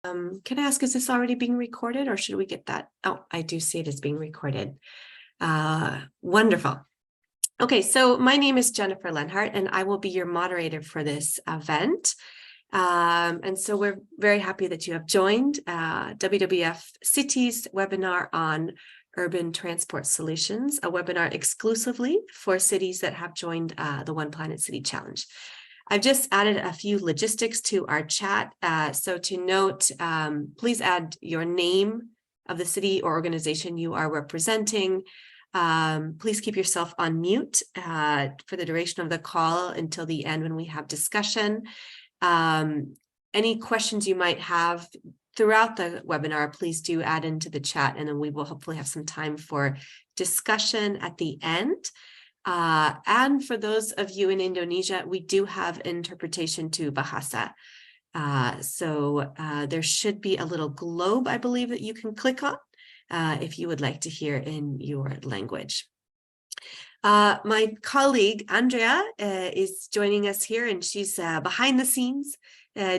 Can I ask, is this already being recorded or should we get that? Oh, I do see it is being recorded. Wonderful. Okay, so my name is Jennifer Lenhart and I will be your moderator for this event. And so we're very happy that you have joined WWF Cities webinar on urban transport solutions, a webinar exclusively for cities that have joined the One Planet City Challenge. I've just added a few logistics to our chat. So to note, please add your name of the city or organization you are representing. Please keep yourself on mute for the duration of the call until the end when we have discussion. Any questions you might have throughout the webinar, please do add into the chat, and then we will hopefully have some time for discussion at the end. And for those of you in Indonesia, we do have interpretation to Bahasa. So there should be a little globe, I believe, that you can click on if you would like to hear in your language. My colleague, Andrea, is joining us here, and she's behind the scenes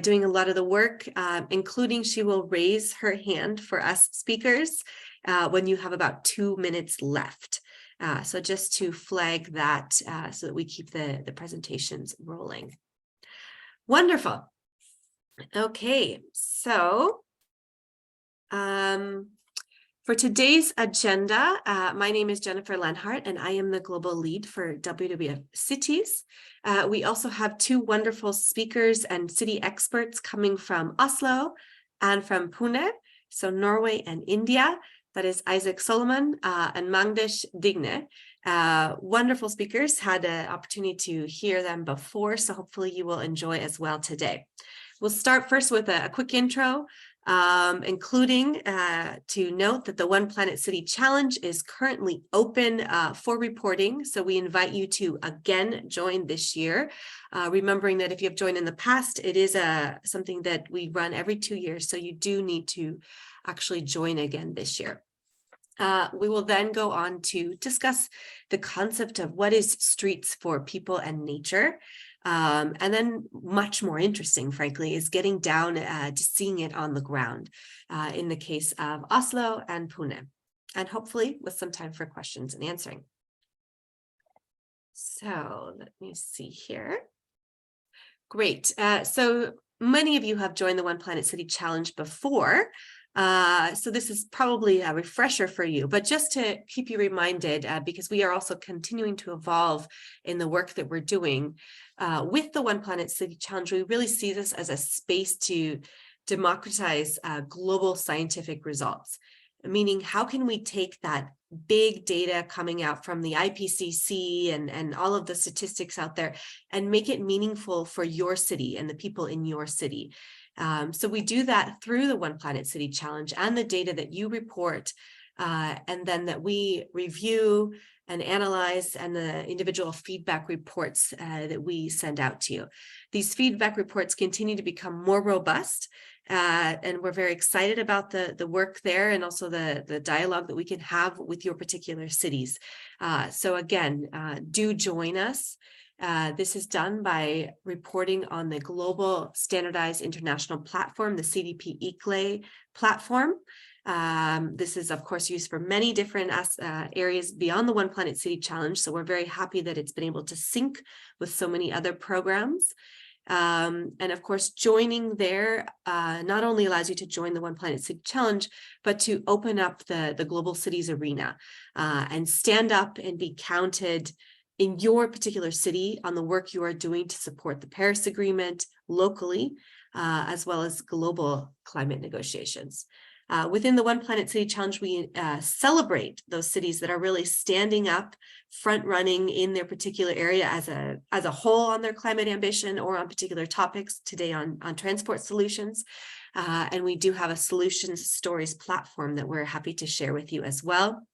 doing a lot of the work, including she will raise her hand for us speakers when you have about 2 minutes left. So just to flag that so that we keep the presentations rolling. Wonderful. Okay, so for today's agenda, my name is Jennifer Lenhart, and I am the global lead for WWF Cities. We also have 2 wonderful speakers and city experts coming from Oslo and from Pune, so Norway and India. That is Isaac Solomon and Magdish Digne. Wonderful speakers, had an opportunity to hear them before, so hopefully you will enjoy as well today. We'll start first with a quick intro, including to note that the One Planet City Challenge is currently open for reporting, so we invite you to again join this year. Remembering that if you have joined in the past, it is something that we run every 2 years, so you do need to actually join again this year. We will then go on to discuss the concept of what is streets for people and nature. And then much more interesting, frankly, is getting down to seeing it on the ground in the case of Oslo and Pune, and hopefully with some time for questions and answering. So let me see here. Great. So many of you have joined the One Planet City Challenge before. So this is probably a refresher for you, but just to keep you reminded, because we are also continuing to evolve in the work that we're doing with the One Planet City Challenge, we really see this as a space to democratize global scientific results. Meaning, how can we take that big data coming out from the IPCC and all of the statistics out there and make it meaningful for your city and the people in your city? So we do that through the One Planet City Challenge and the data that you report, and then that we review and analyze, and the individual feedback reports that we send out to you. These feedback reports continue to become more robust, and we're very excited about the work there, and also the dialogue that we can have with your particular cities. So again, do join us. This is done by reporting on the Global Standardized International Platform, the CDP ICLE platform. This is, of course, used for many different areas beyond the One Planet City Challenge, so we're very happy that it's been able to sync with so many other programs. And of course, joining there not only allows you to join the One Planet City Challenge, but to open up the global cities arena and stand up and be counted in your particular city on the work you are doing to support the Paris Agreement locally, as well as global climate negotiations. Within the One Planet City Challenge, we celebrate those cities that are really standing up, front running in their particular area as a whole on their climate ambition or on particular topics, today on transport solutions. And we do have a solutions stories platform that we're happy to share with you as well.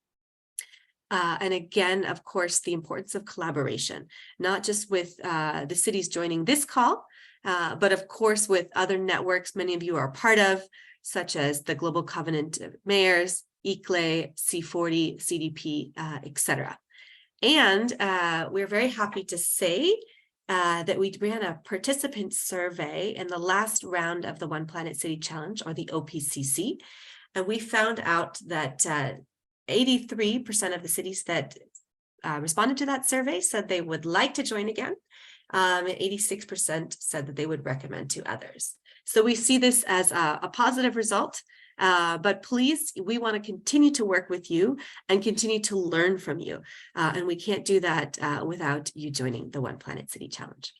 And again, of course, the importance of collaboration, not just with the cities joining this call, but of course with other networks many of you are part of, such as the Global Covenant of Mayors, ICLE, C40, CDP, etc. And we're very happy to say that we ran a participant survey in the last round of the One Planet City Challenge, or the OPCC, and we found out that 83% of the cities that responded to that survey said they would like to join again. 86% said that they would recommend to others. So we see this as a positive result, but please, we want to continue to work with you and continue to learn from you. And we can't do that without you joining the One Planet City Challenge.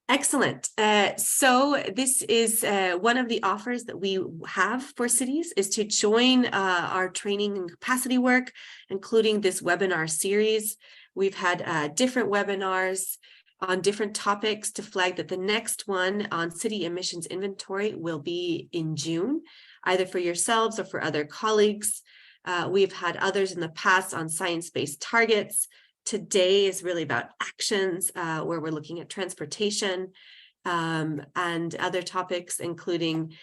Excellent. So this is one of the offers that we have for cities, is to join our training and capacity work, including this webinar series. We've had different webinars on different topics to flag that the next one on city emissions inventory will be in June, either for yourselves or for other colleagues. We've had others in the past on science-based targets. Today is really about actions, where we're looking at transportation and other topics, including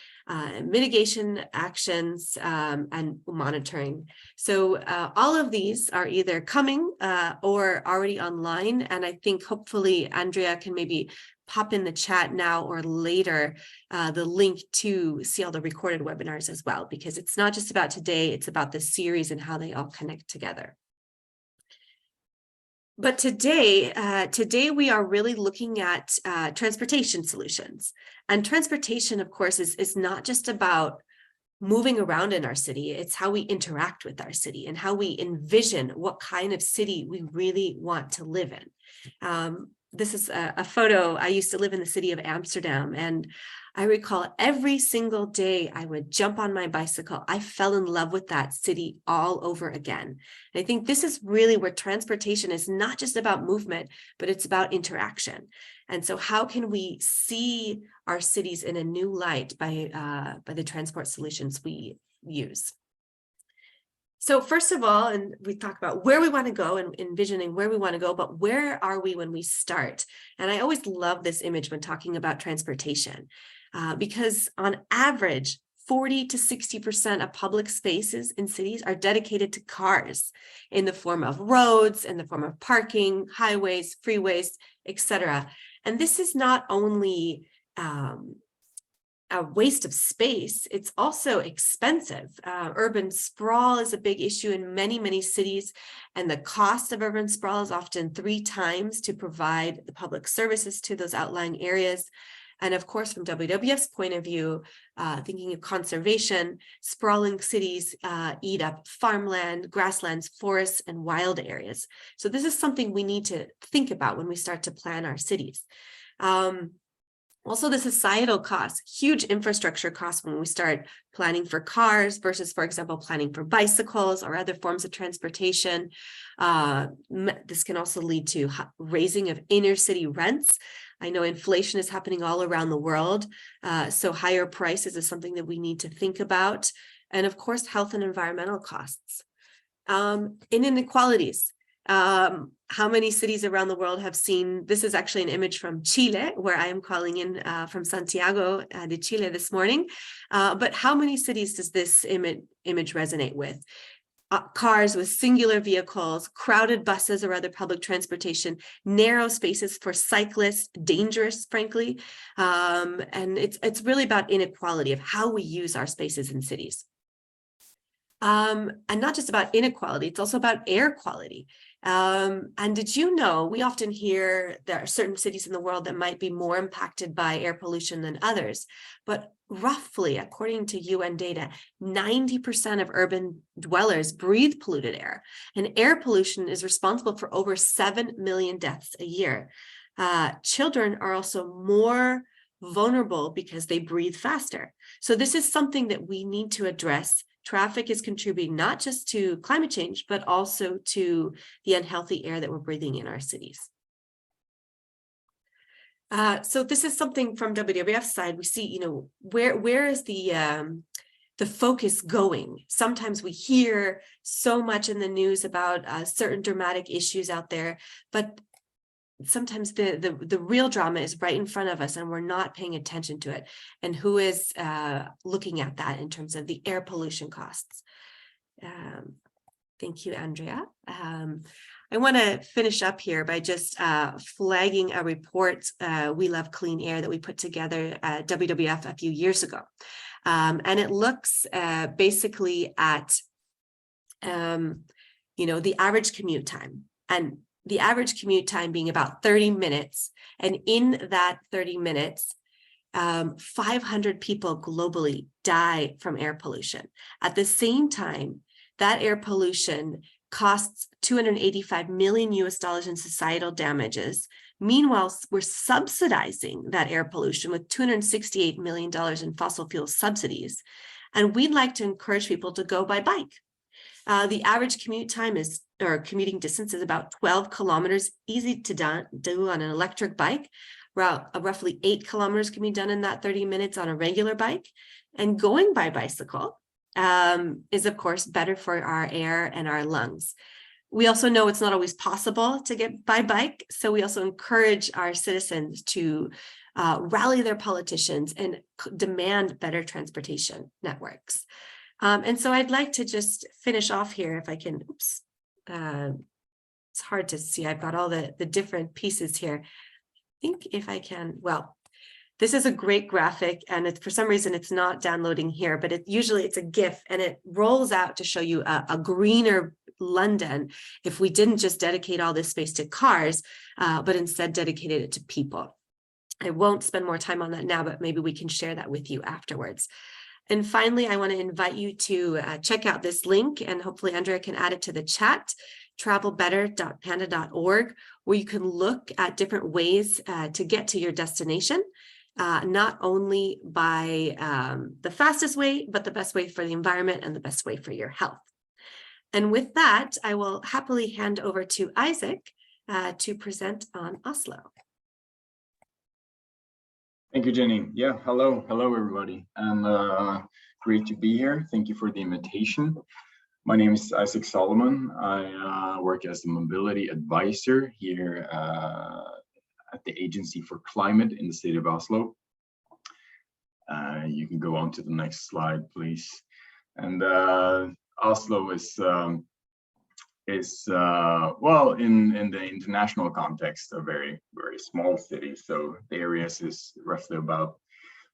mitigation actions and monitoring. So all of these are either coming or already online. And I think hopefully Andrea can maybe pop in the chat now or later the link to see all the recorded webinars as well, because it's not just about today, it's about the series and how they all connect together. But today we are really looking at transportation solutions. And transportation, of course, is not just about moving around in our city. It's how we interact with our city and how we envision what kind of city we really want to live in. This is a photo. I used to live in the city of Amsterdam, and I recall every single day I would jump on my bicycle. I fell in love with that city all over again. And I think this is really where transportation is not just about movement, but it's about interaction. And so how can we see our cities in a new light by the transport solutions we use? So first of all, and we talk about where we want to go and envisioning where we want to go, but where are we when we start? And I always love this image when talking about transportation, because on average, 40 to 60% of public spaces in cities are dedicated to cars in the form of roads, in the form of parking, highways, freeways, etc. And this is not only a waste of space, it's also expensive. Urban sprawl is a big issue in many, many cities, and the cost of urban sprawl is often 3 times to provide the public services to those outlying areas. And of course, from WWF's point of view, thinking of conservation, sprawling cities eat up farmland, grasslands, forests, and wild areas. So this is something we need to think about when we start to plan our cities. Also, the societal costs, huge infrastructure costs when we start planning for cars versus, for example, planning for bicycles or other forms of transportation. This can also lead to raising of inner city rents. I know inflation is happening all around the world, so higher prices is something that we need to think about. And of course, health and environmental costs. In inequalities. How many cities around the world have seen, this is actually an image from Chile, where I am calling in from Santiago de Chile this morning. But how many cities does this image resonate with? Cars with singular vehicles, crowded buses or other public transportation, narrow spaces for cyclists, dangerous, frankly. And it's really about inequality of how we use our spaces in cities. And not just about inequality, it's also about air quality. And did you know, we often hear there are certain cities in the world that might be more impacted by air pollution than others, but roughly, according to UN data, 90% of urban dwellers breathe polluted air, and air pollution is responsible for over 7 million deaths a year. Children are also more vulnerable because they breathe faster. So this is something that we need to address. Traffic is contributing not just to climate change, but also to the unhealthy air that we're breathing in our cities. So this is something from WWF's side. We see, where is the focus going? Sometimes we hear so much in the news about certain dramatic issues out there, but sometimes the real drama is right in front of us and we're not paying attention to it. And who is looking at that in terms of the air pollution costs? Thank you, Andrea. I want to finish up here by just flagging a report, We Love Clean Air, that we put together at WWF a few years ago. And it looks basically at, the average commute time, and the average commute time being about 30 minutes. And in that 30 minutes, 500 people globally die from air pollution. At the same time, that air pollution costs $285 million in societal damages. Meanwhile, we're subsidizing that air pollution with $268 million in fossil fuel subsidies. And we'd like to encourage people to go by bike. The average commuting distance is about 12 kilometers, easy to do on an electric bike. Roughly 8 kilometers can be done in that 30 minutes on a regular bike. And going by bicycle is, of course, better for our air and our lungs. We also know it's not always possible to get by bike, so we also encourage our citizens to rally their politicians and demand better transportation networks. And so I'd like to just finish off here, if I can. Oops, it's hard to see. I've got all the different pieces here. I think if I can, well, this is a great graphic, and for some reason it's not downloading here, but usually it's a GIF, and it rolls out to show you a greener London if we didn't just dedicate all this space to cars, but instead dedicated it to people. I won't spend more time on that now, but maybe we can share that with you afterwards. And finally, I want to invite you to check out this link, and hopefully Andrea can add it to the chat, travelbetter.panda.org, where you can look at different ways to get to your destination, not only by the fastest way, but the best way for the environment and the best way for your health. And with that, I will happily hand over to Isaac to present on Oslo. Thank you, Jenny. Yeah, hello everybody, and great to be here. Thank you for the invitation. My name is Isaac Solomon. I work as a mobility advisor here at the Agency for Climate in the city of Oslo. You can go on to the next slide, please. And Oslo is well, in the international context, a very, very small city. So the area is roughly about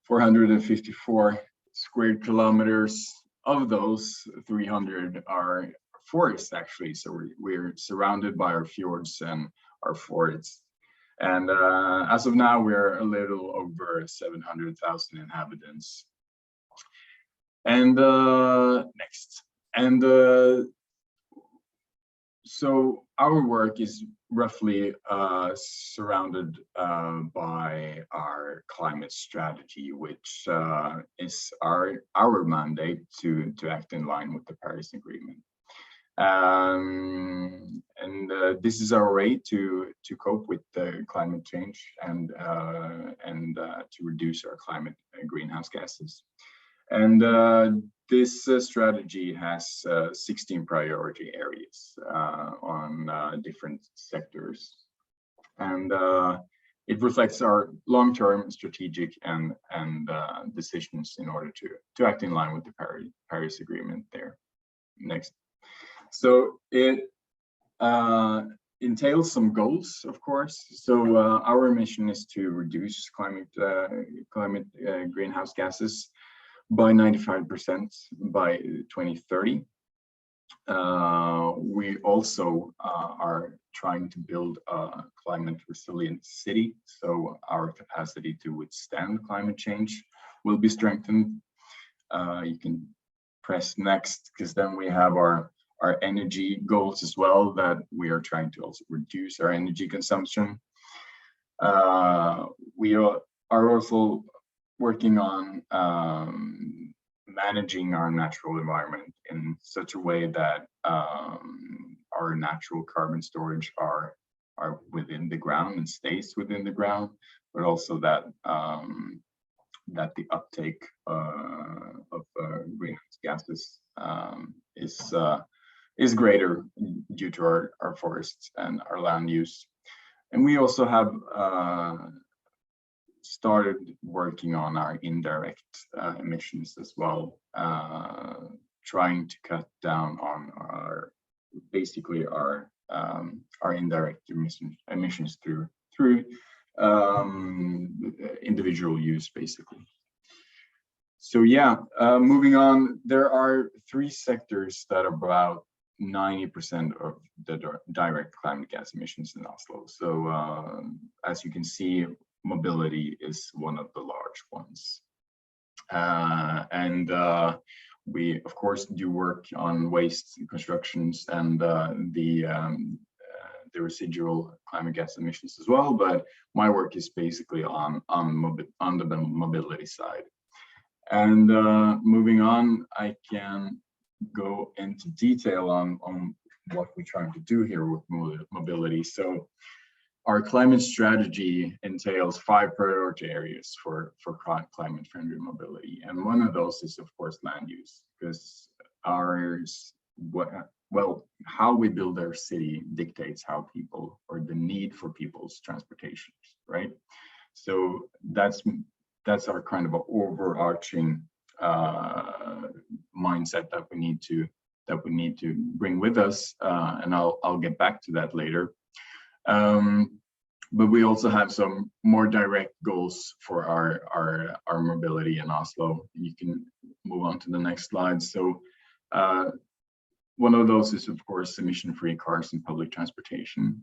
454 square kilometers. Of those, 300 are forests, actually. So we're surrounded by our fjords and our forests. And as of now, we're a little over 700,000 inhabitants. And next. And so our work is roughly surrounded by our climate strategy, which is our mandate to act in line with the Paris Agreement. And this is our way to cope with the climate change and to reduce our climate greenhouse gases. And this strategy has 16 priority areas on different sectors, and it reflects our long-term strategic and decisions in order to act in line with the Paris Agreement. There, next. So it entails some goals, of course. So our mission is to reduce climate greenhouse gases by 95% by 2030. We also are trying to build a climate resilient city, so our capacity to withstand climate change will be strengthened. You can press next, because then we have our energy goals as well, that we are trying to also reduce our energy consumption. We are also working on managing our natural environment in such a way that our natural carbon storage are within the ground and stays within the ground, but also that that the uptake of greenhouse gases is greater due to our forests and our land use. And we also have started working on our indirect emissions as well, trying to cut down on basically our our indirect emissions through individual use, basically. So yeah, moving on, there are 3 sectors that are about 90% of the direct climate gas emissions in Oslo. So as you can see, mobility is one of the large ones. We, of course, do work on waste constructions and the residual climate gas emissions as well, but my work is basically on the mobility side. And moving on, I can go into detail on what we're trying to do here with mobility. So our climate strategy entails 5 priority areas for climate-friendly mobility. And one of those is, of course, land use, because how we build our city dictates how people, or the need for people's transportation, right? So that's our kind of overarching mindset that we need to bring with us, and I'll get back to that later. But we also have some more direct goals for our mobility in Oslo. You can move on to the next slide. So one of those is, of course, emission-free cars and public transportation,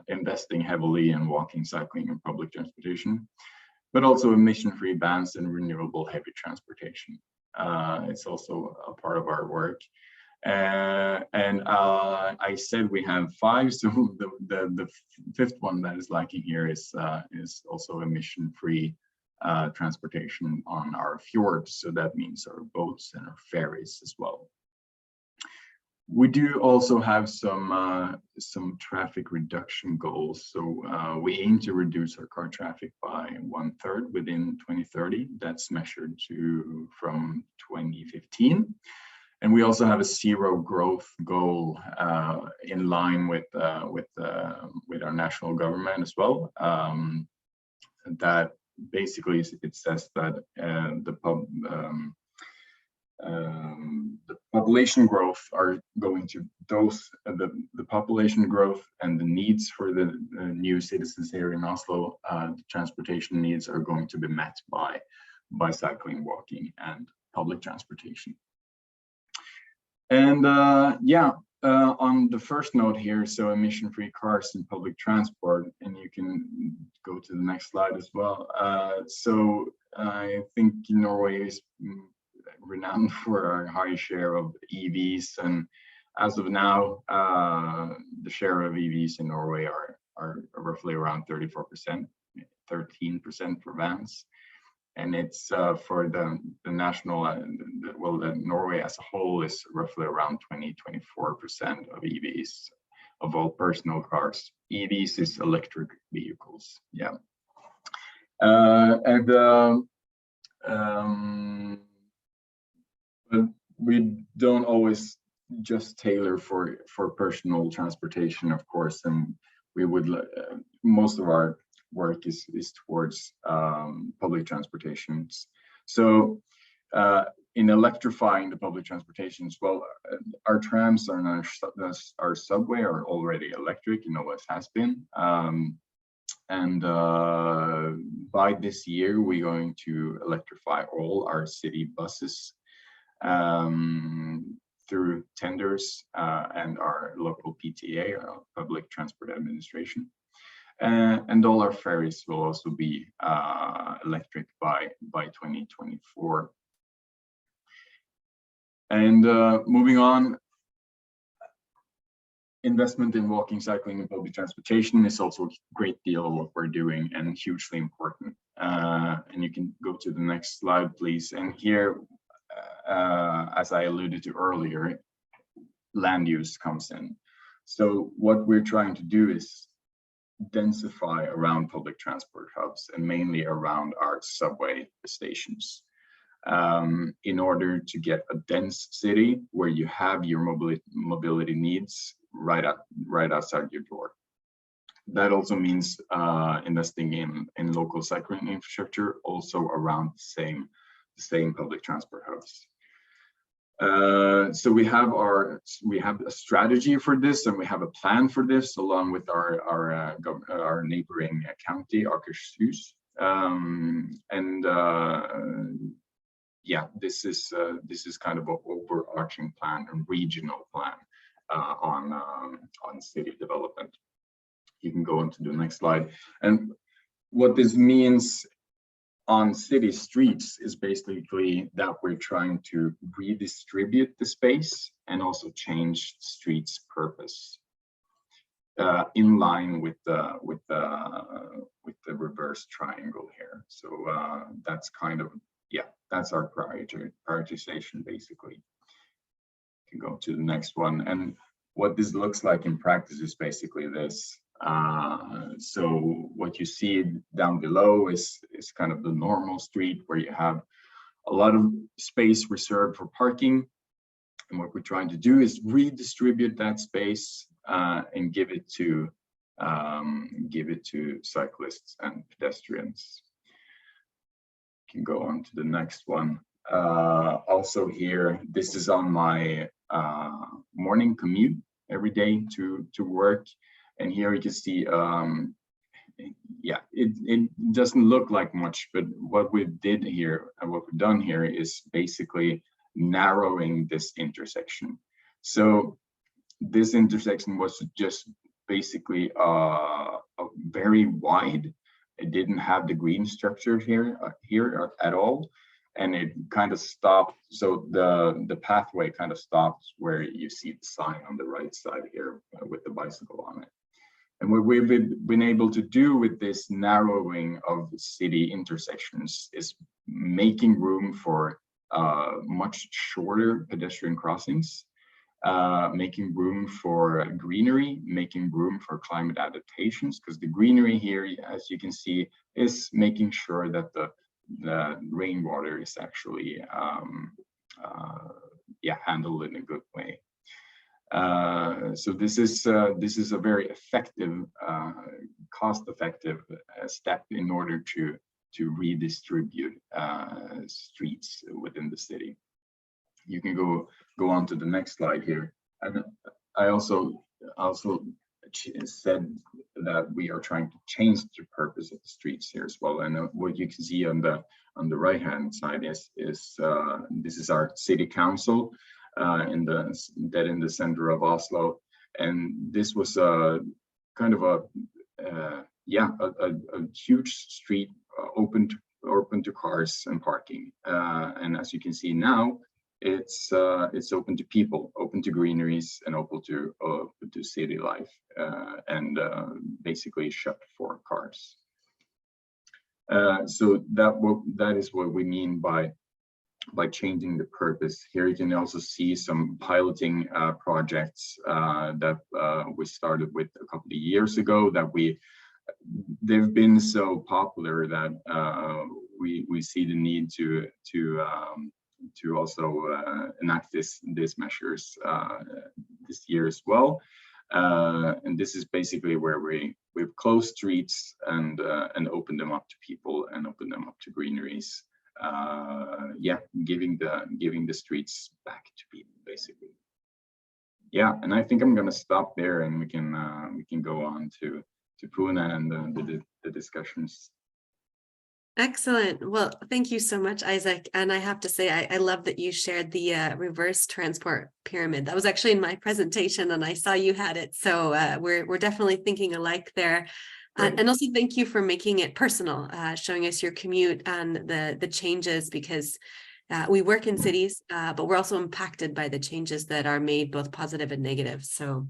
investing heavily in walking, cycling, and public transportation, but also emission-free vans and renewable heavy transportation. It's also a part of our work. I said we have 5, so the 5th one that is lacking here is also emission-free transportation on our fjords. So that means our boats and our ferries as well. We do also have some traffic reduction goals. So we aim to reduce our car traffic by 1/3 within 2030. That's measured from 2015. And we also have a 0 growth goal in line with our national government as well. That basically it says that the population growth are going to the population growth and the needs for the new citizens here in Oslo, the transportation needs are going to be met by cycling, walking, and public transportation. And on the first note here, so emission-free cars and public transport, and you can go to the next slide as well. So I think Norway is renowned for our high share of EVs, and as of now, the share of EVs in Norway are roughly around 34%, 13% for vans. And it's for the national, Norway as a whole is roughly around 20-24% of EVs of all personal cars. EVs is electric vehicles, yeah. But we don't always just tailor for personal transportation, of course, and we would most of our work is towards public transportations. So in electrifying the public transportations, well, our trams and our subway are already electric, and always has been. And by this year, we're going to electrify all our city buses through tenders and our local PTA, our Public Transport Administration. And all our ferries will also be electric by 2024. And moving on, investment in walking, cycling, and public transportation is also a great deal of what we're doing and hugely important. And you can go to the next slide, please. And here, as I alluded to earlier, land use comes in. So what we're trying to do is densify around public transport hubs and mainly around our subway stations in order to get a dense city where you have your mobility needs right outside your door. That also means investing in local cycling infrastructure also around the same public transport hubs. So we have a strategy for this, and we have a plan for this, along with our neighboring county, Akershus. Yeah, this is kind of an overarching plan, a regional plan on city development. You can go on to the next slide. And what this means on city streets is basically that we're trying to redistribute the space and also change the street's purpose in line with the reverse triangle here. So that's kind of, yeah, that's our prioritization basically. You can go to the next one. And what this looks like in practice is basically this. So what you see down below is kind of the normal street where you have a lot of space reserved for parking. And what we're trying to do is redistribute that space and give it to cyclists and pedestrians. You can go on to the next one. Also here, this is on my morning commute every day to work. And here you can see, yeah, it doesn't look like much, but what we did here and what we've done here is basically narrowing this intersection. So this intersection was just basically very wide. It didn't have the green structure here at all. And it kind of stopped. So the pathway kind of stops where you see the sign on the right side here with the bicycle on it. And what we've been able to do with this narrowing of city intersections is making room for much shorter pedestrian crossings, making room for greenery, making room for climate adaptations, because the greenery here, as you can see, is making sure that the rainwater is actually handled in a good way. So this is a very effective, cost-effective step in order to redistribute streets within the city. You can go on to the next slide here. And I also said that we are trying to change the purpose of the streets here as well. And what you can see on the right hand side is this is our city council in the center of Oslo, and this was a kind of a huge street open to cars and parking, and as you can see now, it's open to people, open to greeneries, and open to city life, and basically shut for cars. So that is what we mean by changing the purpose. Here you can also see some piloting projects that we started with a couple of years ago. They've been so popular that we see the need to also enact these measures this year as well. And this is basically where we've closed streets and opened them up to people and opened them up to greeneries. Giving the streets back to people, basically. Yeah, and I think I'm gonna stop there, and we can go on to Pune and the discussions. Excellent. Well, thank you so much, Isaac. And I have to say, I love that you shared the reverse transport pyramid. That was actually in my presentation, and I saw you had it. So we're definitely thinking alike there. And also thank you for making it personal, showing us your commute and the changes, because we work in cities, but we're also impacted by the changes that are made, both positive and negative. So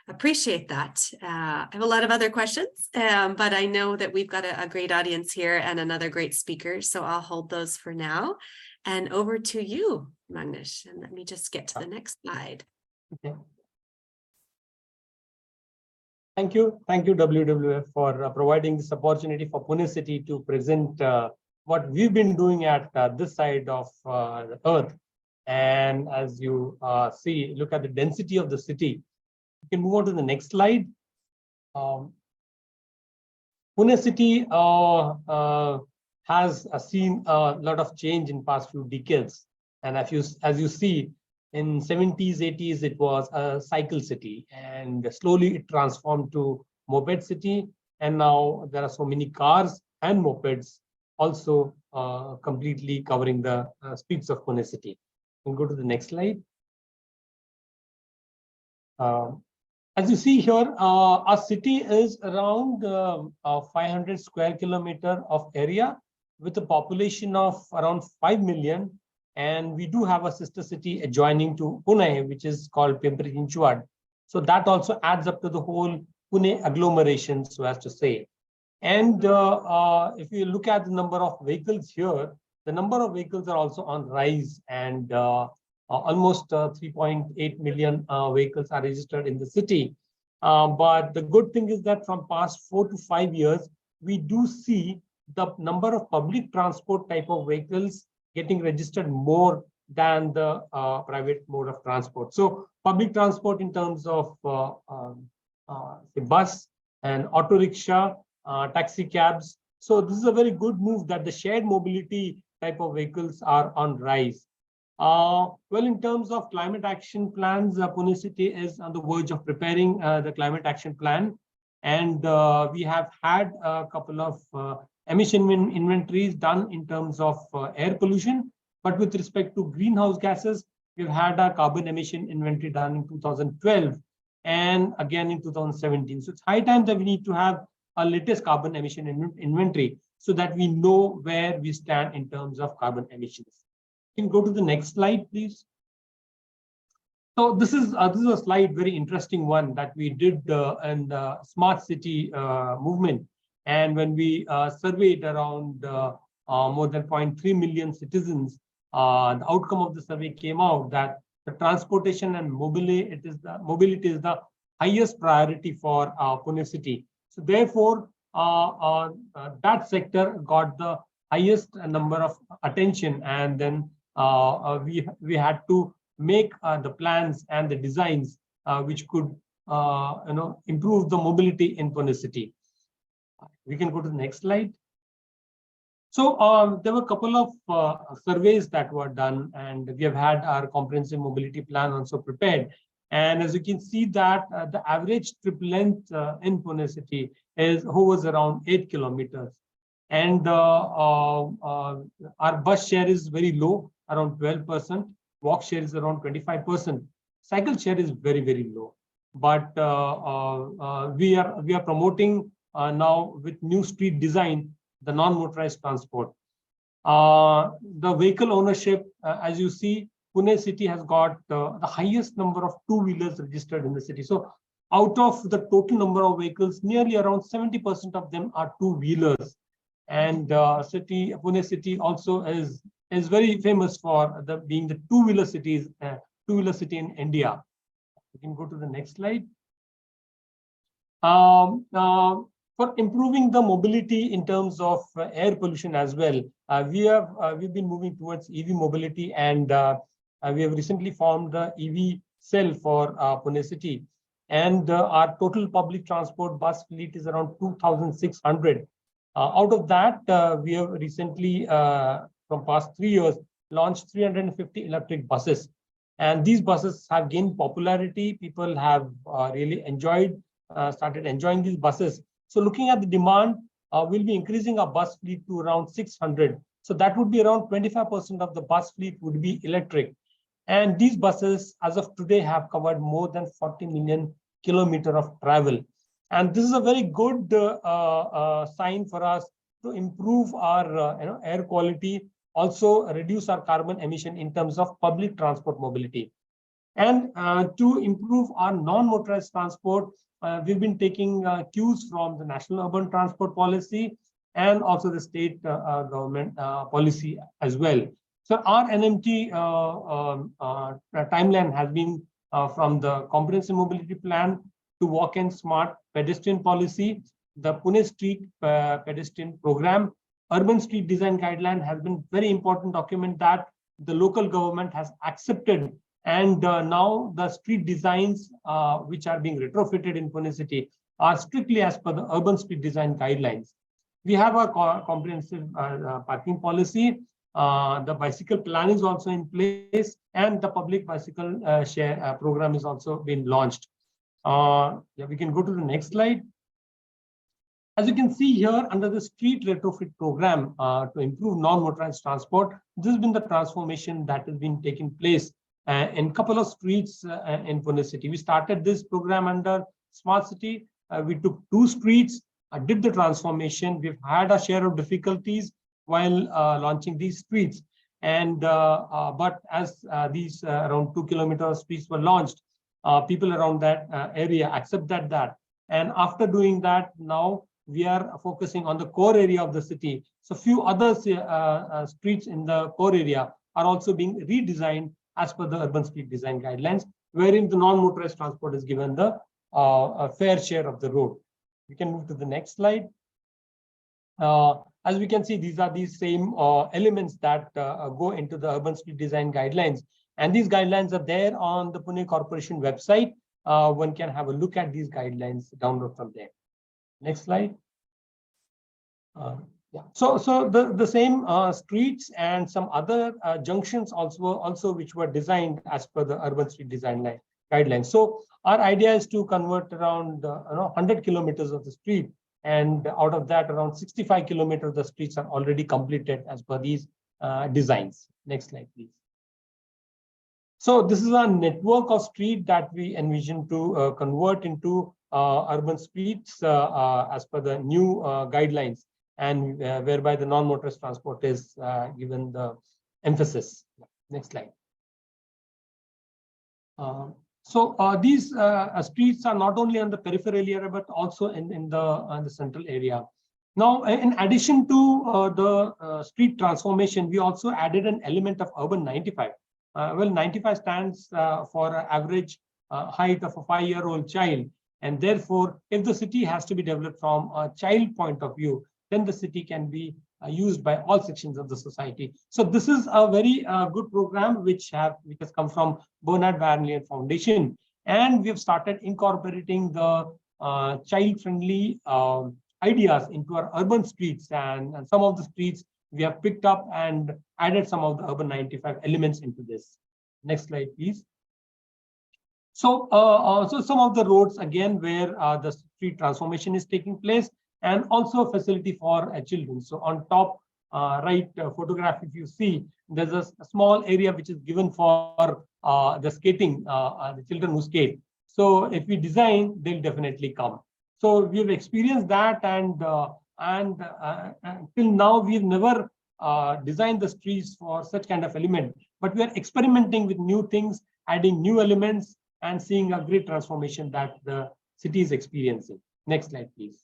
appreciate that. I have a lot of other questions, but I know that we've got a great audience here and another great speaker. So I'll hold those for now. And over to you, Magnus. And let me just get to the next slide. Okay. Thank you, WWF, for providing this opportunity for Pune City to present what we've been doing at this side of the earth. And as you see, look at the density of the city. You can move on to the next slide. Pune City has seen a lot of change in past few decades. And as you see, in 70s, 80s, it was a cycle city, and slowly it transformed to moped city. And now there are so many cars and mopeds also completely covering the streets of Pune city. You can go to the next slide. As you see here, our city is around 500 square kilometer of area with a population of around 5 million. And we do have a sister city adjoining to Pune, which is called Pimpri-Chinchwad. So that also adds up to the whole Pune agglomeration, so as to say. And if you look at the number of vehicles here, the number of vehicles are also on rise, and almost 3.8 million vehicles are registered in the city. But the good thing is that from past 4 to 5 years, we do see the number of public transport type of vehicles getting registered more than the private mode of transport. So public transport in terms of the bus and auto rickshaw, taxi cabs. So this is a very good move that the shared mobility type of vehicles are on rise. Well, in terms of climate action plans, Pune city is on the verge of preparing the climate action plan. And we have had a couple of emission inventories done in terms of air pollution. But with respect to greenhouse gases, we've had a carbon emission inventory done in 2012 and again in 2017. So it's high time that we need to have a latest carbon emission inventory so that we know where we stand in terms of carbon emissions. You can go to the next slide, please. So this is a slide, very interesting one that we did in the smart city movement. And when we surveyed around more than 0.3 million citizens, the outcome of the survey came out that the transportation and mobility is the highest priority for Pune city. So therefore, that sector got the highest number of attention, and then we had to make the plans and the designs which could improve the mobility in Pune city. We can go to the next slide. So there were a couple of surveys that were done, and we have had our comprehensive mobility plan also prepared. And as you can see that the average trip length in Pune city hovers around 8 kilometers. And our bus share is very low, around 12%. Walk share is around 25%. Cycle share is very, very low. But we are promoting now with new street design the non-motorized transport. The vehicle ownership, as you see, Pune city has got the highest number of two-wheelers registered in the city. So out of the total number of vehicles, nearly around 70% of them are two-wheelers. And Pune city also is very famous for being the two-wheeler city in India. You can go to the next slide. For improving the mobility in terms of air pollution as well, we've been moving towards EV mobility, and we have recently formed the EV cell for Pune city. And our total public transport bus fleet is around 2,600. Out of that, we have recently, from past 3 years, launched 350 electric buses. And these buses have gained popularity. People have really started enjoying these buses. So looking at the demand, we'll be increasing our bus fleet to around 600. So that would be around 25% of the bus fleet would be electric. And these buses, as of today, have covered more than 40 million kilometers of travel. And this is a very good sign for us to improve our air quality, also reduce our carbon emission in terms of public transport mobility. And to improve our non-motorized transport, we've been taking cues from the National Urban Transport Policy and also the state government policy as well. So our NMT timeline has been from the Comprehensive Mobility Plan to Walk and Smart Pedestrian Policy, the Pune Street Pedestrian Program, Urban Street Design Guideline has been very important document that the local government has accepted. And now the street designs which are being retrofitted in Pune city are strictly as per the Urban Street Design Guidelines. We have a comprehensive parking policy, The bicycle plan is also in place, and the public bicycle share program is also been launched. Yeah, we can go to the next slide. As you can see here, under the street retrofit program to improve non-motorized transport, this has been the transformation that has been taking place in a couple of streets in Pune city. We started this program under Smart City. We took 2 streets, did the transformation. We've had a share of difficulties while launching these streets. And but as these around 2 kilometer streets were launched, people around that area accepted that. And after doing that, now we are focusing on the core area of the city. So few other streets in the core area are also being redesigned as per the urban street design guidelines, wherein the non-motorized transport is given the a fair share of the road. We can move to the next slide. As we can see, these are the same elements that go into the urban street design guidelines. And these guidelines are there on the Pune Corporation website. One can have a look at these guidelines, download from there. Next slide. Yeah. So the same streets and some other junctions also which were designed as per the urban street design guidelines. So our idea is to convert around 100 kilometers of the street, and out of that, around 65 kilometers of the streets are already completed as per these designs. Next slide, please. So this is a network of street that we envision to convert into urban streets as per the new guidelines, and whereby the non-motorized transport is given the emphasis. Next slide. These streets are not only on the peripheral area, but also in the central area. Now, in addition to the street transformation, we also added an element of urban 95. Well, 95 stands for an average height of a 5-year-old child. And therefore, if the city has to be developed from a child point of view, then the city can be used by all sections of the society. So this is a very good program which has come from Bernard Barnley Foundation. And we have started incorporating the child-friendly ideas into our urban streets, and some of the streets we have picked up and added some of the urban 95 elements into this. Next slide, please. So, so some of the roads again where the street transformation is taking place, and also a facility for children. So on top right photograph, if you see, there's a small area which is given for the skating, the children who skate. So if we design, they'll definitely come. So we've experienced that, and till now we've never designed the streets for such kind of element, but we are experimenting with new things, adding new elements, and seeing a great transformation that the city is experiencing. Next slide, please.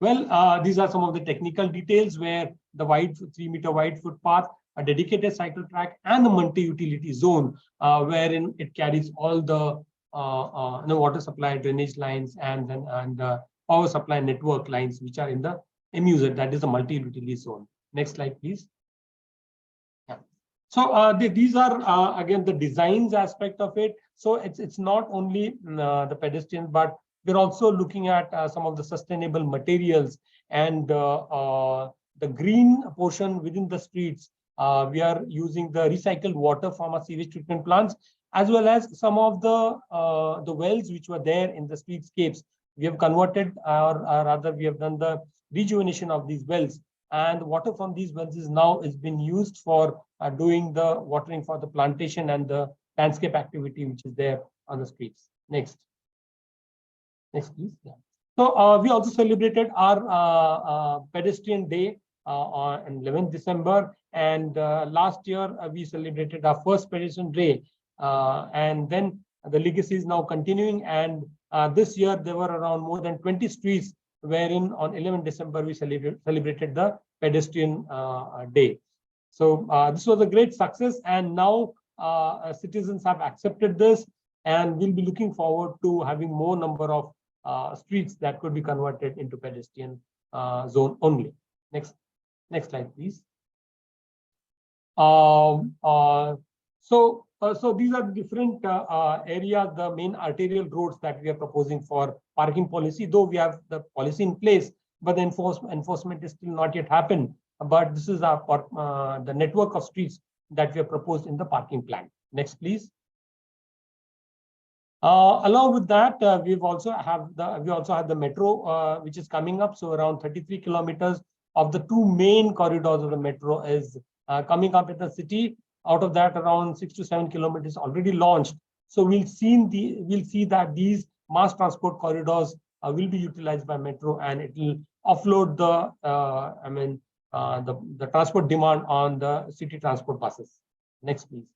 Well, these are some of the technical details where the 3-meter wide footpath, a dedicated cycle track, and the multi-utility zone, wherein it carries all the water supply, drainage lines, and power supply network lines, which are in the MUZ, that is the multi-utility zone. Next slide, please. Yeah. So these are again the designs aspect of it. So it's not only the pedestrian, but we're also looking at some of the sustainable materials and the green portion within the streets. We are using the recycled water from our sewage treatment plants, as well as some of the wells which were there in the streetscapes. We have converted, or rather, we have done the rejuvenation of these wells, and water from these wells is been used for doing the watering for the plantation and the landscape activity which is there on the streets. Next, please. Yeah. So we also celebrated our pedestrian day on 11th December, and last year we celebrated our first pedestrian day, and then the legacy is now continuing, and this year there were around more than 20 streets wherein on 11th December we celebrated the pedestrian day. So this was a great success, and now citizens have accepted this, and we'll be looking forward to having more number of streets that could be converted into pedestrian zone only. Next slide, please. So these are different areas, the main arterial roads that we are proposing for parking policy, though we have the policy in place, but the enforcement is still not yet happened. but this is the network of streets that we have proposed in the parking plan. Next, please. Along with that, we also have the metro, which is coming up. So around 33 kilometers of the two main corridors of the metro is coming up in the city. Out of that, around 6 to 7 kilometers already launched. So we'll see that these mass transport corridors will be utilized by metro, and it will offload the transport demand on the city transport buses. Next, please.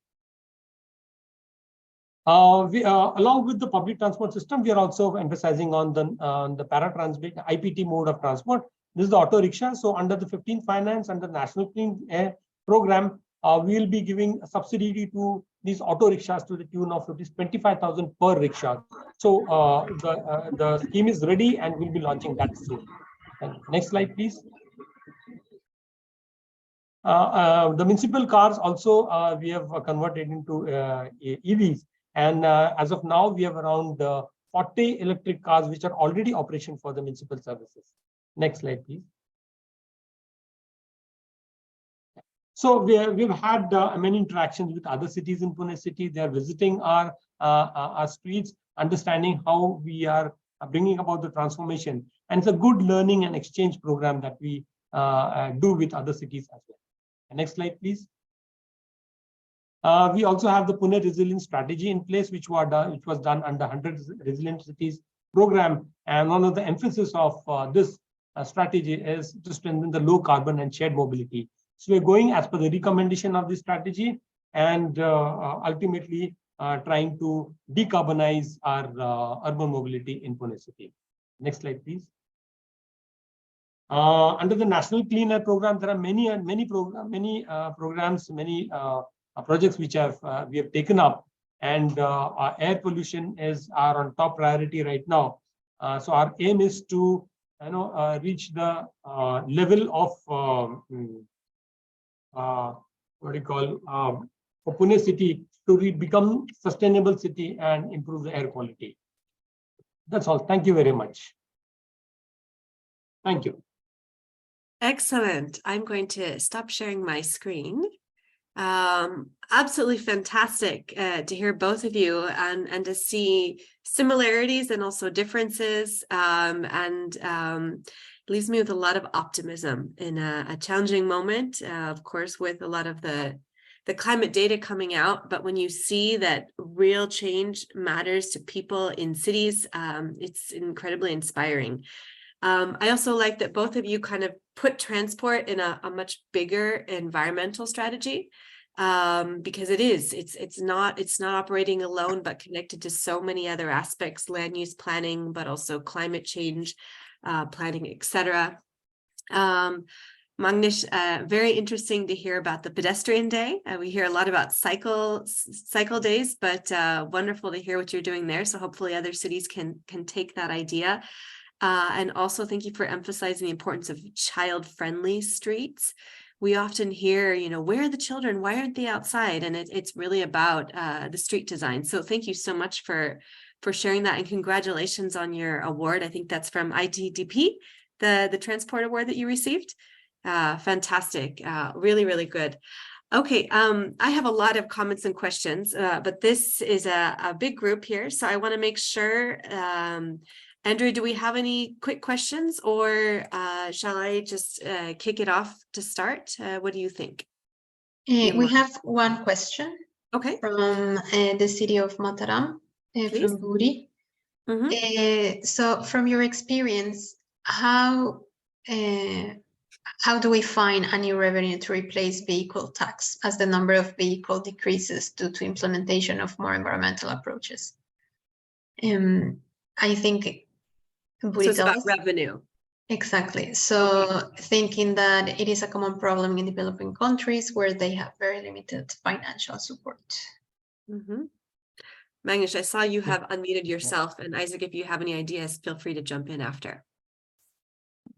Along with the public transport system, we are also emphasizing on the paratransit IPT mode of transport. This is the auto rickshaw. So under the 15th finance, under the National Clean Air Program, we will be giving a subsidy to these auto rickshaws to the tune of 25,000 per rickshaw. So the scheme is ready, and we'll be launching that soon. Next slide, please. The municipal cars also we have converted into EVs. And as of now, we have around 40 electric cars which are already operational for the municipal services. Next slide, please. So we've had many interactions with other cities in Pune city. They are visiting our streets, understanding how we are bringing about the transformation. And it's a good learning and exchange program that we do with other cities as well. Next slide, please. We also have the Pune Resilience Strategy in place, which was done under 100 Resilient Cities program. And one of the emphasis of this strategy is to strengthen the low carbon and shared mobility. So we're going as per the recommendation of this strategy, and ultimately trying to decarbonize our urban mobility in Pune city. Next slide, please. Under the National Clean Air Program, there are many programs, many projects which we have taken up, and our air pollution are on top priority right now. So our aim is to reach the level of what do you call for Pune city to become sustainable city and improve the air quality. That's all. Thank you very much. Thank you. Excellent. I'm going to stop sharing my screen. Absolutely fantastic to hear both of you and to see similarities and also differences, and leaves me with a lot of optimism in a challenging moment, of course, with a lot of the climate data coming out. But when you see that real change matters to people in cities, it's incredibly inspiring. I also like that both of you kind of put transport in a much bigger environmental strategy, because it's not operating alone, but connected to so many other aspects: land use planning, but also climate change planning, etc. Magnish, very interesting to hear about the pedestrian day. We hear a lot about cycle days, but wonderful to hear what you're doing there. So hopefully other cities can take that idea. And also thank you for emphasizing the importance of child-friendly streets. We often hear, where are the children? Why aren't they outside? And it's really about the street design. So thank you so much for sharing that, and congratulations on your award. I think that's from ITDP, the transport award that you received. Fantastic. Really, really good. Okay, I have a lot of comments and questions, but this is a big group here. So I want to make sure, Andrew, do we have any quick questions, or shall I just kick it off to start? What do you think? We have one question. Okay. From the city of Mataram, from Buri. Mm-hmm. So from your experience, how do we find a new revenue to replace vehicle tax as the number of vehicles decreases due to implementation of more environmental approaches? I think so it's about revenue. Exactly. So thinking that it is a common problem in developing countries where they have very limited financial support. Mm-hmm. Magnish, I saw you have unmuted yourself, and Isaac, if you have any ideas, feel free to jump in after.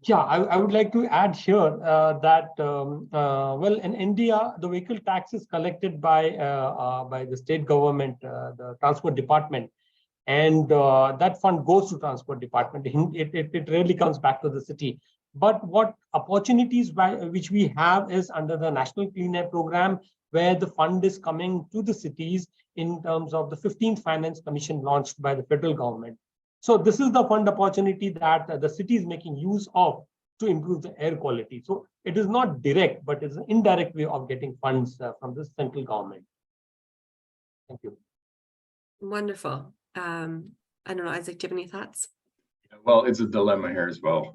Yeah, I would like to add here that, well, in India, the vehicle tax is collected by the state government, the transport department, and that fund goes to transport department. It rarely comes back to the city. But what opportunities which we have is under the National Clean Air Program, where the fund is coming to the cities in terms of the 15th Finance Commission launched by the federal government. So this is the fund opportunity that the city is making use of to improve the air quality. So it is not direct, but it's an indirect way of getting funds from the central government. Thank you. Wonderful. I don't know, Isaac, do you have any thoughts? Well, it's a dilemma here as well,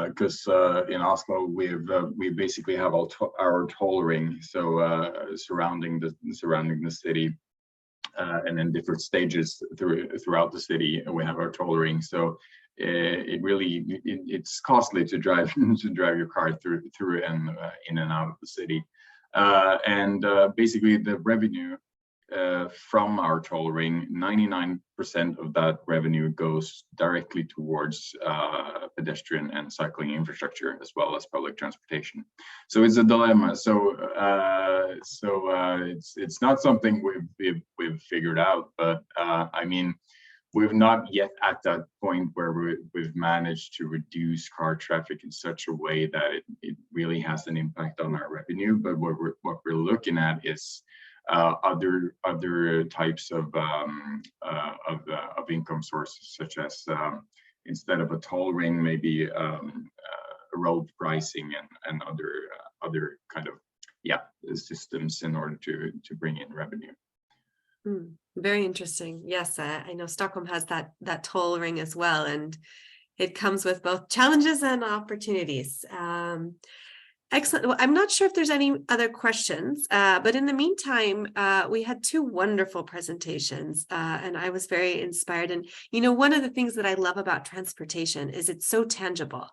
because in Oslo we basically have our toll ring, so surrounding the city, and in different stages throughout the city we have our toll ring. So it's costly to drive your car through and in and out of the city, and basically the revenue from our toll ring, 99% of that revenue goes directly towards pedestrian and cycling infrastructure, as well as public transportation. So it's a dilemma. So it's not something we've figured out, but I mean, we've not yet at that point where we've managed to reduce car traffic in such a way that it really has an impact on our revenue. But what we're looking at is other types of income sources, such as instead of a toll ring, maybe road pricing and other kind of systems in order to bring in revenue. Very interesting. Yes, I know Stockholm has that toll ring as well, and it comes with both challenges and opportunities. Excellent. Well, I'm not sure if there's any other questions, but in the meantime, we had two wonderful presentations, and I was very inspired. And, you know, one of the things that I love about transportation is it's so tangible,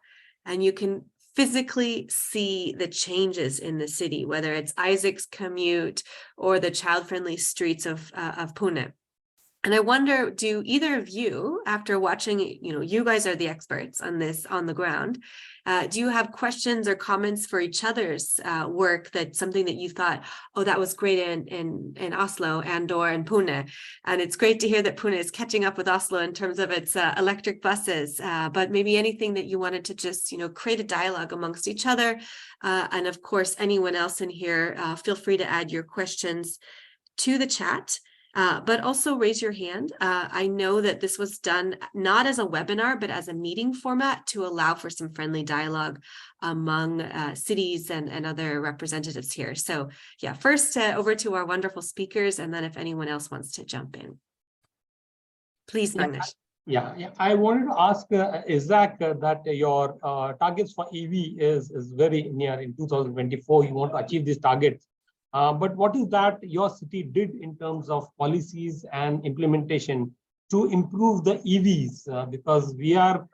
and you can physically see the changes in the city, whether it's Isaac's commute or the child-friendly streets of Pune. And I wonder, do either of you, after watching, you know, you guys are the experts on this on the ground, do you have questions or comments for each other's work, that's something that you thought, oh, that was great in Oslo and/or in Pune? And it's great to hear that Pune is catching up with Oslo in terms of its electric buses, but maybe anything that you wanted to just, you know, create a dialogue amongst each other. And of course, anyone else in here, feel free to add your questions to the chat. But also raise your hand. I know that this was done not as a webinar, but as a meeting format to allow for some friendly dialogue among cities and other representatives here. So yeah, first over to our wonderful speakers, and then if anyone else wants to jump in. Please, Magnus. Yeah. I wanted to ask Isaac that your targets for EV is very near in 2024. You want to achieve these targets. But what is that your city did in terms of policies and implementation to improve the EVs? Because we are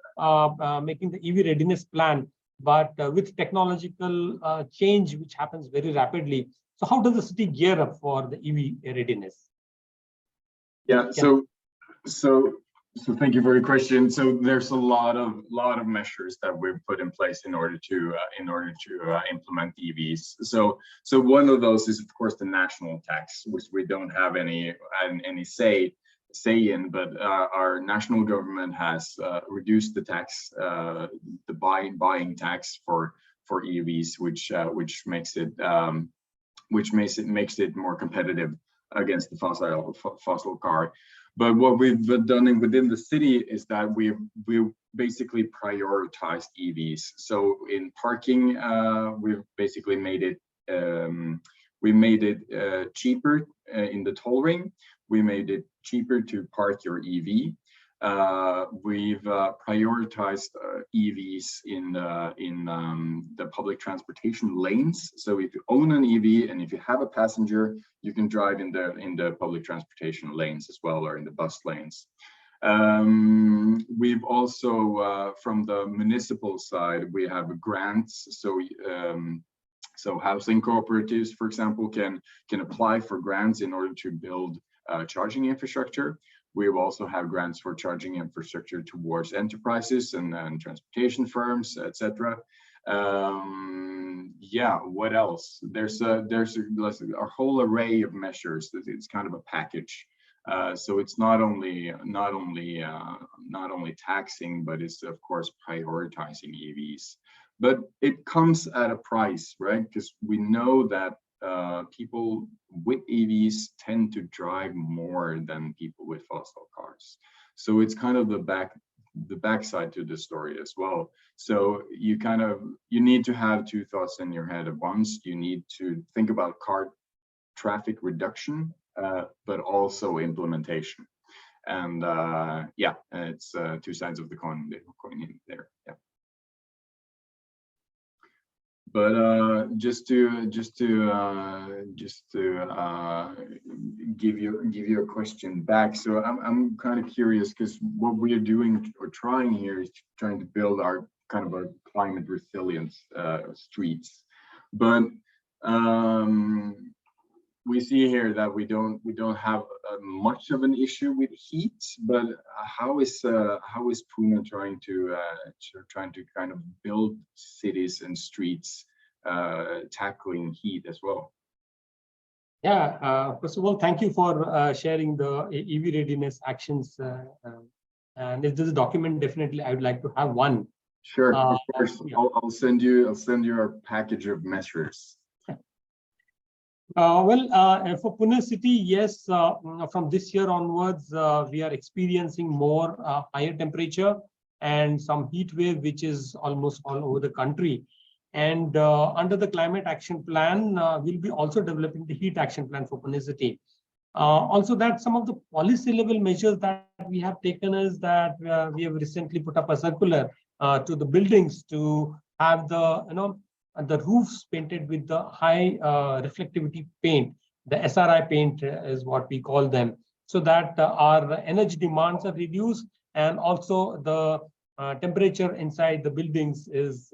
making the EV readiness plan, but with technological change, which happens very rapidly. So how does the city gear up for the EV readiness? Yeah, so thank you for your question. So there's a lot of measures that we've put in place in order to implement EVs. So one of those is of course the national tax, which we don't have any say in, but our national government has reduced the tax, the buying tax for EVs, which makes it more competitive against the fossil car. But what we've done within the city is that we've basically prioritized EVs. So in parking, we've basically made it cheaper in the toll ring. We made it cheaper to park your EV. We've prioritized EVs in the public transportation lanes. So if you own an EV and if you have a passenger, you can drive in the public transportation lanes as well, or in the bus lanes. We've also, from the municipal side, we have grants. So housing cooperatives, for example, can apply for grants in order to build charging infrastructure. We also have grants for charging infrastructure towards enterprises and transportation firms, etc. Yeah, what else? There's a whole array of measures. It's kind of a package. So it's not only taxing, but it's of course prioritizing EVs. but it comes at a price, right? Because we know that people with EVs tend to drive more than people with fossil cars. So it's kind of the backside to the story as well. So you need to have two thoughts in your head at once. You need to think about car traffic reduction, but also implementation. And yeah, it's two sides of the coin in there. Yeah. But just to give you a question back. So I'm kind of curious, because what we are doing or trying here is trying to build our kind of a climate resilient streets. But we see here that we don't have much of an issue with heat. But how is Pune trying to kind of build cities and streets tackling heat as well? Yeah, first of all, thank you for sharing the EV readiness actions. And if this is a document, definitely I would like to have one. Sure, of course. Yeah. I'll send you a package of measures. For Pune city, yes, from this year onwards, we are experiencing more higher temperature and some heat wave, which is almost all over the country. And under the climate action plan, we'll be also developing the heat action plan for Pune city. Also, that some of the policy level measures that we have taken is that we have recently put up a circular to the buildings to have the roofs painted with the high reflectivity paint. The SRI paint is what we call them, so that our energy demands are reduced, and also the temperature inside the buildings is,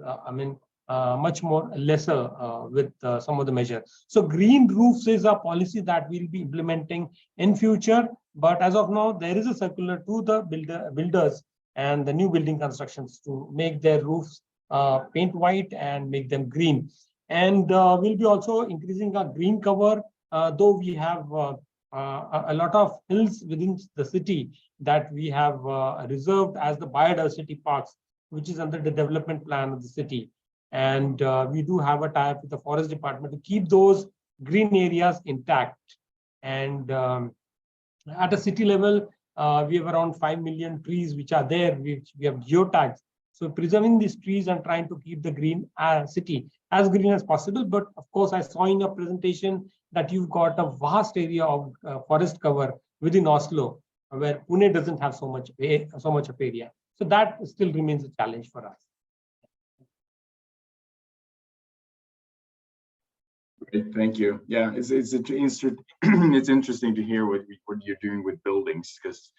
much more lesser with some of the measures. So green roofs is a policy that we'll be implementing in future. But as of now, there is a circular to the builders and the new building constructions to make their roofs paint white and make them green. And we'll be also increasing our green cover, though we have a lot of hills within the city that we have reserved as the biodiversity parks, which is under the development plan of the city. And we do have a tie-up with the forest department to keep those green areas intact. And at a city level, we have around 5 million trees which are there, which we have geotagged. So preserving these trees and trying to keep the green city as green as possible. But of course, I saw in your presentation that you've got a vast area of forest cover within Oslo, where Pune doesn't have so much of area. So that still remains a challenge for us. Great, thank you. Yeah, it's interesting to hear what you're doing with buildings, because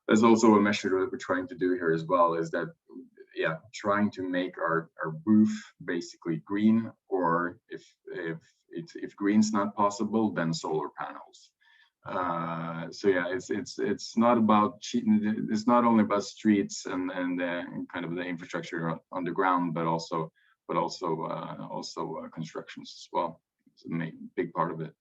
there's also a measure that we're trying to do here as well, is that, yeah, trying to make our roof basically green, or if green's not possible, then solar panels. So yeah, it's not about cheating. It's not only about streets and kind of the infrastructure on the ground, but also constructions as well. It's a big part of it.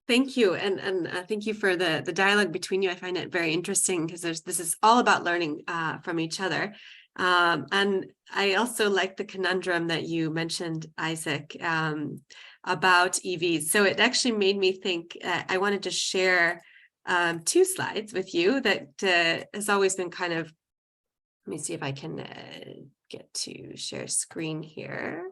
Thank you, and thank you for the dialogue between you. I find it very interesting, because this is all about learning from each other. And I also like the conundrum that you mentioned, Isaac, about EVs. So it actually made me think. I wanted to share 2 slides with you that has always been kind of. Let me see if I can get to share screen here.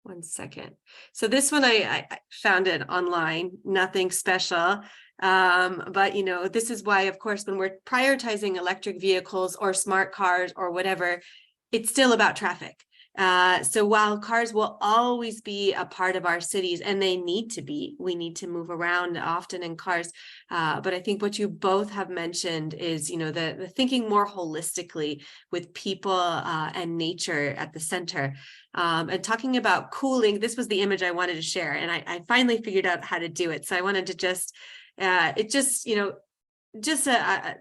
1 second. So this one I found it online, nothing special. But this is why, of course, when we're prioritizing electric vehicles or smart cars or whatever, it's still about traffic. So while cars will always be a part of our cities, and they need to be, we need to move around often in cars. But I think what you both have mentioned is, the thinking more holistically with people and nature at the center. And talking about cooling, this was the image I wanted to share, and I finally figured out how to do it. So I wanted to just a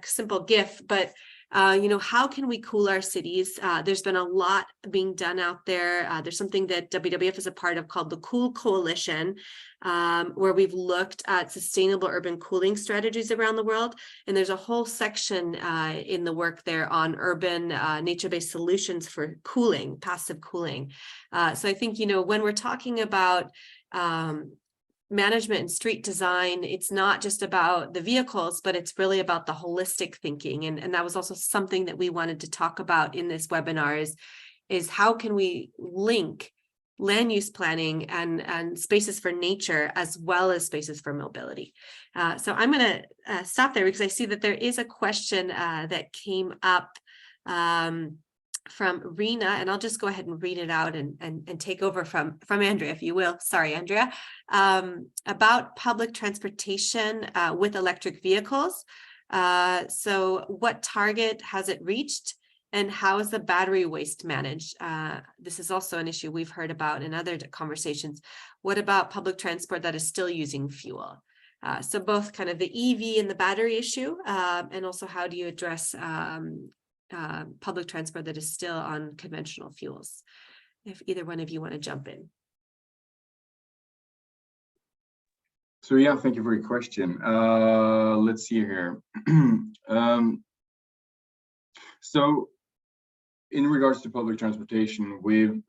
simple GIF, but How can we cool our cities? There's been a lot being done out there. There's something that WWF is a part of called the Cool Coalition, where we've looked at sustainable urban cooling strategies around the world. And there's a whole section in the work there on urban nature-based solutions for cooling, passive cooling. So I think, when we're talking about management and street design, it's not just about the vehicles, but it's really about the holistic thinking. And that was also something that we wanted to talk about in this webinar is how can we link land use planning and spaces for nature as well as spaces for mobility. So I'm going to stop there because I see that there is a question that came up from Rena, and I'll just go ahead and read it out and take over from Andrea, if you will. Sorry, Andrea. About public transportation with electric vehicles. So what target has it reached, and how is the battery waste managed? This is also an issue we've heard about in other conversations. What about public transport that is still using fuel? So both kind of the EV and the battery issue, and also how do you address public transport that is still on conventional fuels? If either one of you want to jump in. So yeah, thank you for your question. Let's see here. So in regards to public transportation, we've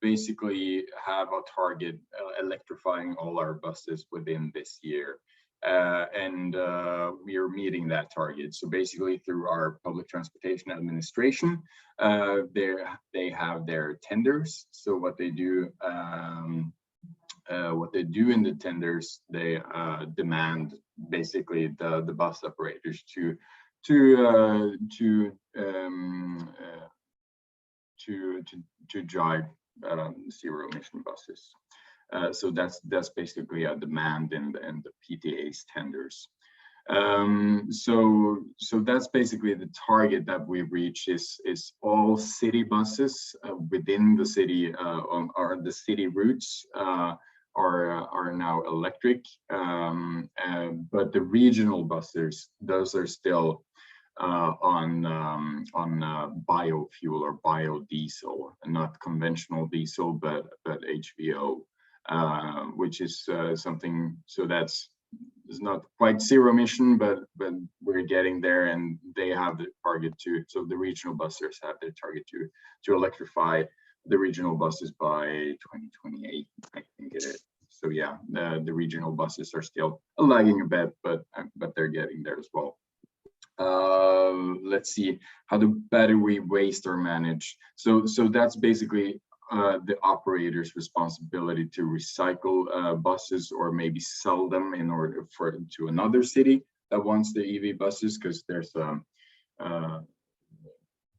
basically have a target electrifying all our buses within this year. And we are meeting that target. So basically through our public transportation administration, they have their tenders. So what they do in the tenders, they demand basically the bus operators to drive zero emission buses. So that's basically a demand in the PTA's tenders. So that's basically the target that we reach is all city buses within the city or the city routes are now electric, but the regional buses, those are still on biofuel or biodiesel, not conventional diesel, but HVO. Which is something, so that's not quite zero emission, but we're getting there, and they have the target to, so the regional buses have their target to electrify the regional buses by 2028, I think it is. So yeah, the regional buses are still lagging a bit, but they're getting there as well. Let's see how the battery waste are managed. So that's basically the operator's responsibility to recycle buses or maybe sell them in order to another city that wants the EV buses, because there's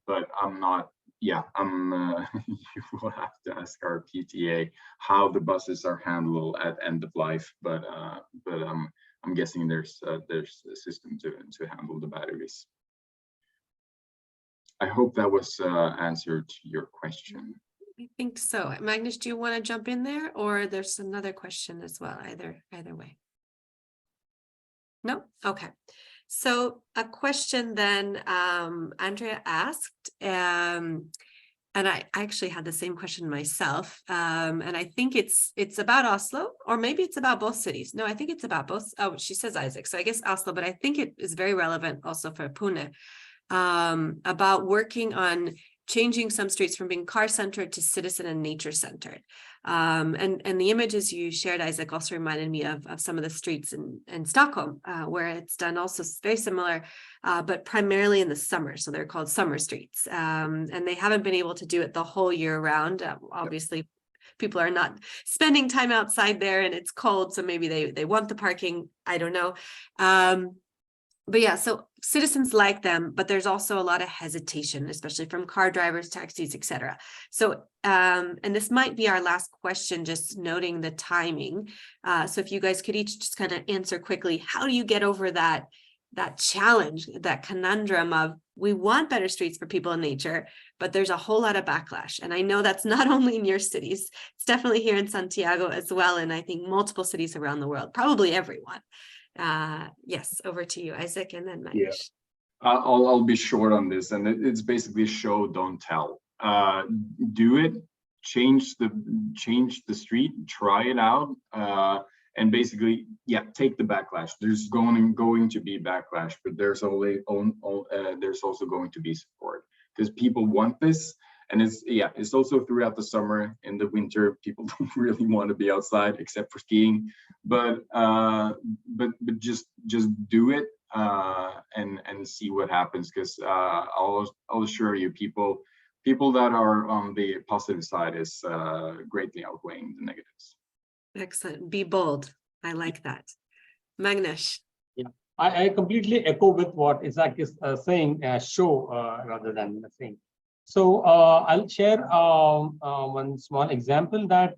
but I'm not, yeah, you will have to ask our PTA how the buses are handled at end of life, but I'm guessing there's a system to handle the batteries. I hope that was answered to your question. I think so. Magnus, do you want to jump in there, or there's another question as well? Either way. No? Okay. So a question then Andrea asked, and I actually had the same question myself, and I think it's about Oslo, or maybe it's about both cities. No, I think it's about both. Oh, she says Isaac, so I guess Oslo, but I think it is very relevant also for Pune, about working on changing some streets from being car-centered to citizen and nature-centered. And the images you shared, Isaac, also reminded me of some of the streets in Stockholm, where it's done also very similar, but primarily in the summer. So they're called summer streets. And they haven't been able to do it the whole year round. Obviously, people are not spending time outside there and it's cold. So maybe they want the parking. I don't know. But yeah, so citizens like them, but there's also a lot of hesitation, especially from car drivers, taxis, etc. So, and this might be our last question, just noting the timing. So if you guys could each just kind of answer quickly, how do you get over that challenge, that conundrum of we want better streets for people in nature, but there's a whole lot of backlash. And I know that's not only in your cities, it's definitely here in Santiago as well. And I think multiple cities around the world, probably everyone. Yes, over to you, Isaac, and then Magnus. I'll be short on this, and it's basically show, don't tell. Do it, change the street, try it out, and basically, yeah, take the backlash. There's going to be backlash, but there's also going to be support because people want this. And it's also throughout the summer. In the winter, people don't really want to be outside except for skiing. But just do it and see what happens. Because I'll assure you, people that are on the positive side is greatly outweighing the negatives. Excellent. Be bold. I like that. Magnus. Yeah, I completely echo with what Isaac is saying. Show rather than saying. So I'll share one small example that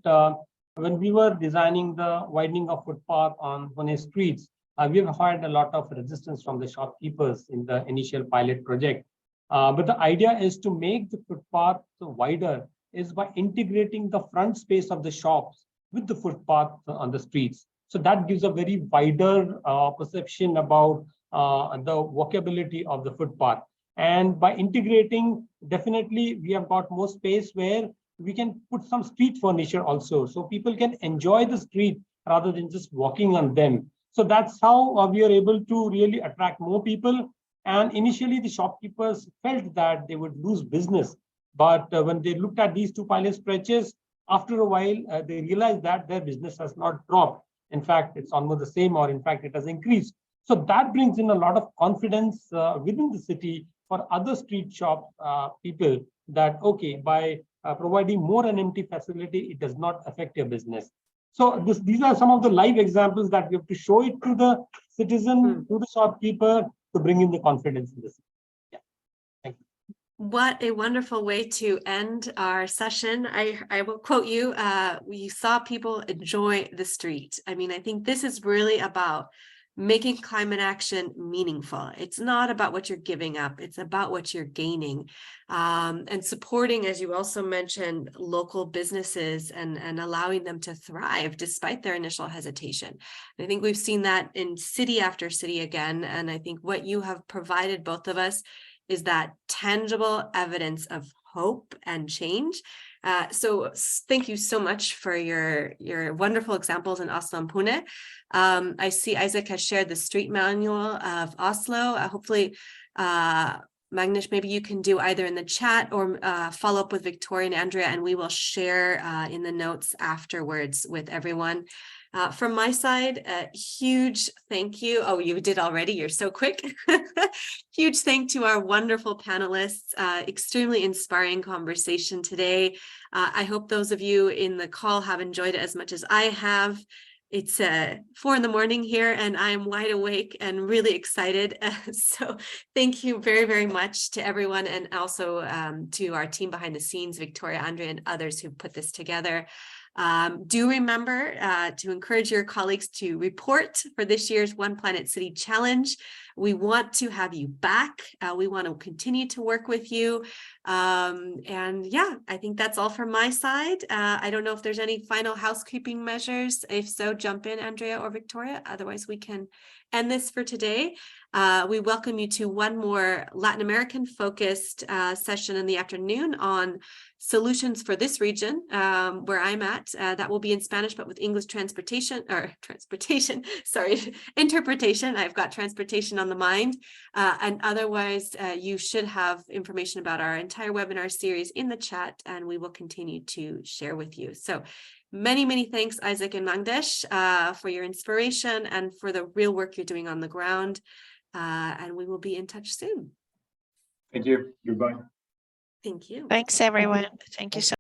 when we were designing the widening of footpath on Pune streets, we've had a lot of resistance from the shopkeepers in the initial pilot project. But the idea is to make the footpath wider is by integrating the front space of the shops with the footpath on the streets. So that gives a very wider perception about the walkability of the footpath. And by integrating, definitely we have got more space where we can put some street furniture also. So people can enjoy the street rather than just walking on them. So that's how we are able to really attract more people. And initially the shopkeepers felt that they would lose business. But when they looked at these two pilot stretches, after a while, they realized that their business has not dropped. In fact, it's almost the same, or in fact, it has increased. So that brings in a lot of confidence within the city for other street shop people that, okay, by providing more an empty facility, it does not affect your business. So these are some of the live examples that we have to show it to the citizen, to the shopkeeper, to bring in the confidence in this. Yeah. Thank you. What a wonderful way to end our session. I will quote you. We saw people enjoy the street. I mean, I think this is really about making climate action meaningful. It's not about what you're giving up. It's about what you're gaining, and supporting, as you also mentioned, local businesses and allowing them to thrive despite their initial hesitation. I think we've seen that in city after city again. And I think what you have provided both of us is that tangible evidence of hope and change. So thank you so much for your wonderful examples in Oslo and Pune. I see Isaac has shared the street manual of Oslo. Hopefully, Magnus, maybe you can do either in the chat or follow up with Victoria and Andrea, and we will share in the notes afterwards with everyone. From my side, a huge thank you. Oh, you did already. You're so quick. Huge thank to our wonderful panelists. Extremely inspiring conversation today. I hope those of you in the call have enjoyed it as much as I have. It's 4 a.m. here and I'm wide awake and really excited. So thank you very, very much to everyone, and also to our team behind the scenes, Victoria, Andrea, and others who put this together. Do remember to encourage your colleagues to report for this year's One Planet City Challenge. We want to have you back. We want to continue to work with you. And yeah, I think that's all from my side. I don't know if there's any final housekeeping measures. If so, jump in, Andrea or Victoria. Otherwise, we can end this for today. We welcome you to one more Latin American focused session in the afternoon on solutions for this region, where I'm at. That will be in Spanish, but with English interpretation. I've got transportation on the mind. And otherwise, you should have information about our entire webinar series in the chat, and we will continue to share with you. So many, many thanks, Isaac and Magnus, for your inspiration and for the real work you're doing on the ground. And we will be in touch soon. Thank you. Goodbye. Thank you. Thanks, everyone. Thank you so